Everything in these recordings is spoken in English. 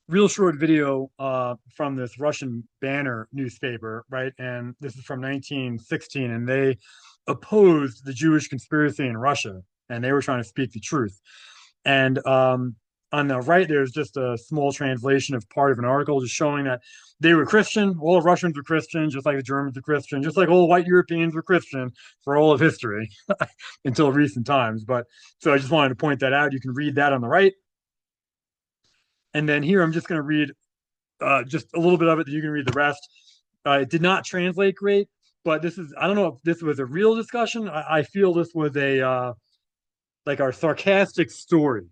real short video from this Russian Banner newspaper, right? And this is from 1916, and they opposed the Jewish conspiracy in Russia, and they were trying to speak the truth. And on the right, there's just a small translation of part of an article just showing that they were Christian. All Russians were Christian, just like the Germans were Christian, just like all white Europeans were Christian for all of history until recent times. But so I just wanted to point that out. You can read that on the right. And then here, I'm just going to read just a little bit of it, that you can read the rest. It did not translate great, but this is, I don't know if this was a real discussion. I feel this was a like our sarcastic story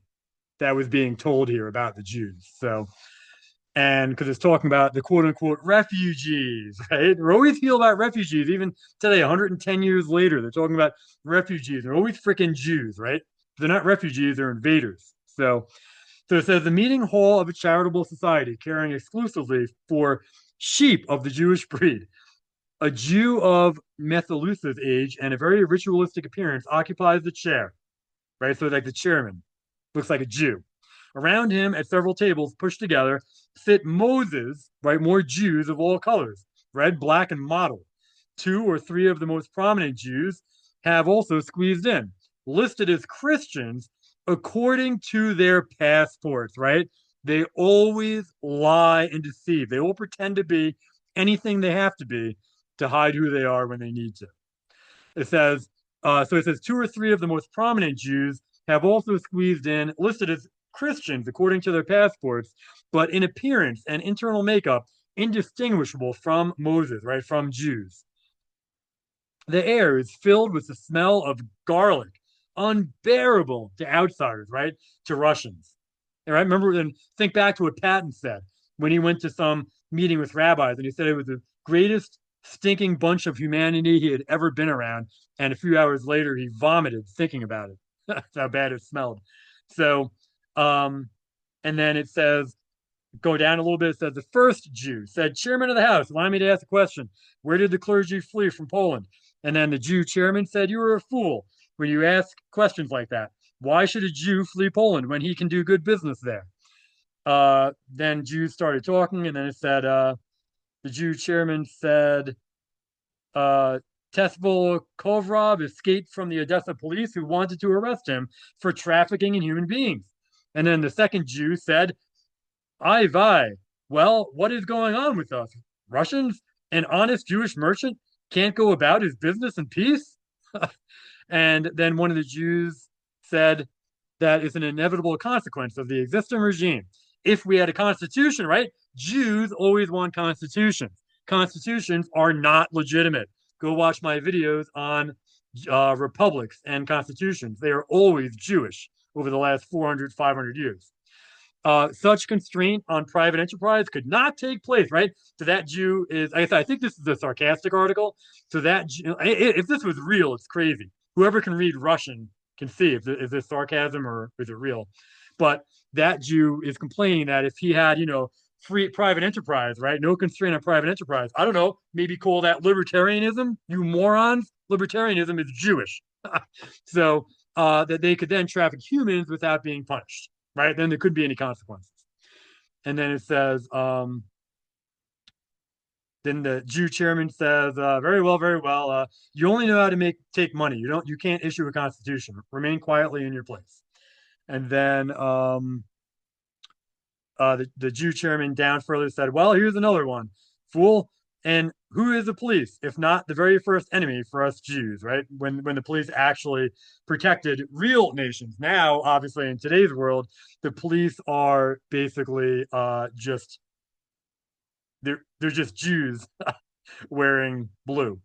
that was being told here about the Jews. So, and because it's talking about the quote unquote refugees, right? We're always hear about refugees, even today, 110 years later, they're talking about refugees. They're always freaking Jews, right? They're not refugees, they're invaders. So it says the meeting hall of a charitable society caring exclusively for sheep of the Jewish breed. A Jew of Methuselah's age and a very ritualistic appearance occupies the chair, right? So like the chairman looks like a Jew. Around him, at several tables pushed together, sit Moses, right? More Jews of all colors, red, black, and mottled. Two or three of the most prominent Jews have also squeezed in, listed as Christians according to their passports, right? They always lie and deceive. They will pretend to be anything they have to be to hide who they are when they need to. It says, so it says two or three of the most prominent Jews have also squeezed in, listed as Christians according to their passports, but in appearance and internal makeup, indistinguishable from Moses, right? From Jews. The air is filled with the smell of garlic, unbearable to outsiders, right? To Russians. All right. Remember, then think back to what Patton said when he went to some meeting with rabbis, and he said it was the greatest stinking bunch of humanity he had ever been around. And a few hours later, he vomited thinking about it. That's how bad it smelled. So, um, and then it says, go down a little bit. It says the first Jew said, "Chairman of the House, allow me to ask a question. Where did the clergy flee from Poland?" And then the Jew chairman said, "You are a fool when you ask questions like that. Why should a Jew flee Poland when he can do good business there?" Then Jews started talking, and then it said, the Jew chairman said, uh, Tesvel Kovrov escaped from the Odessa police who wanted to arrest him for trafficking in human beings. And then the second Jew said, "Ay vey, well, what is going on with us? Russians? An honest Jewish merchant can't go about his business in peace?" And then one of the Jews said that it's an inevitable consequence of the existing regime. If we had a constitution, right? Jews always want constitutions. Constitutions are not legitimate. Go watch my videos on republics and constitutions. They are always Jewish over the last 400, 500 years. Such constraint on private enterprise could not take place, right? So that Jew is, I think this is a sarcastic article. So that if this was real, it's crazy. Whoever can read Russian can see if is this sarcasm or is it real. But that Jew is complaining that if he had, free private enterprise, right? No constraint on private enterprise. I don't know, maybe call that libertarianism, you morons. Libertarianism is Jewish. So that they could then traffic humans without being punished, right? Then there could be any consequences. And then it says, then the Jew chairman says, "Very well, very well. You only know how to take money. You can't issue a constitution. Remain quietly in your place." And then the Jew chairman down further said, "Well, here's another one, fool. And who is the police, if not the very first enemy for us Jews, right? When the police actually protected real nations. Now, obviously, in today's world, the police are basically just they're just Jews wearing blue,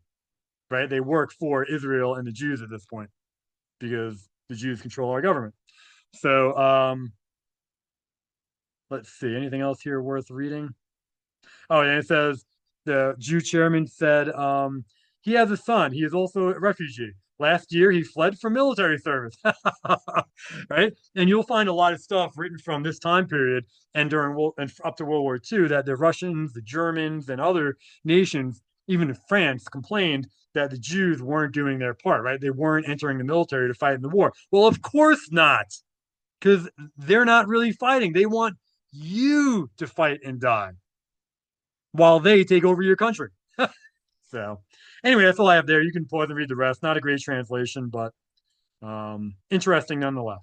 right? They work for Israel and the Jews at this point because the Jews control our government. So let's see, anything else here worth reading? Oh, and it says the Jew chairman said he has a son. He is also a refugee. Last year, he fled from military service, right? And you'll find a lot of stuff written from this time period and and up to World War II that the Russians, the Germans, and other nations, even France, complained that the Jews weren't doing their part, right? They weren't entering the military to fight in the war. Well, of course not, because they're not really fighting. They want you to fight and die while they take over your country. So, anyway, that's all I have there. You can pause and read the rest. Not a great translation, but interesting nonetheless.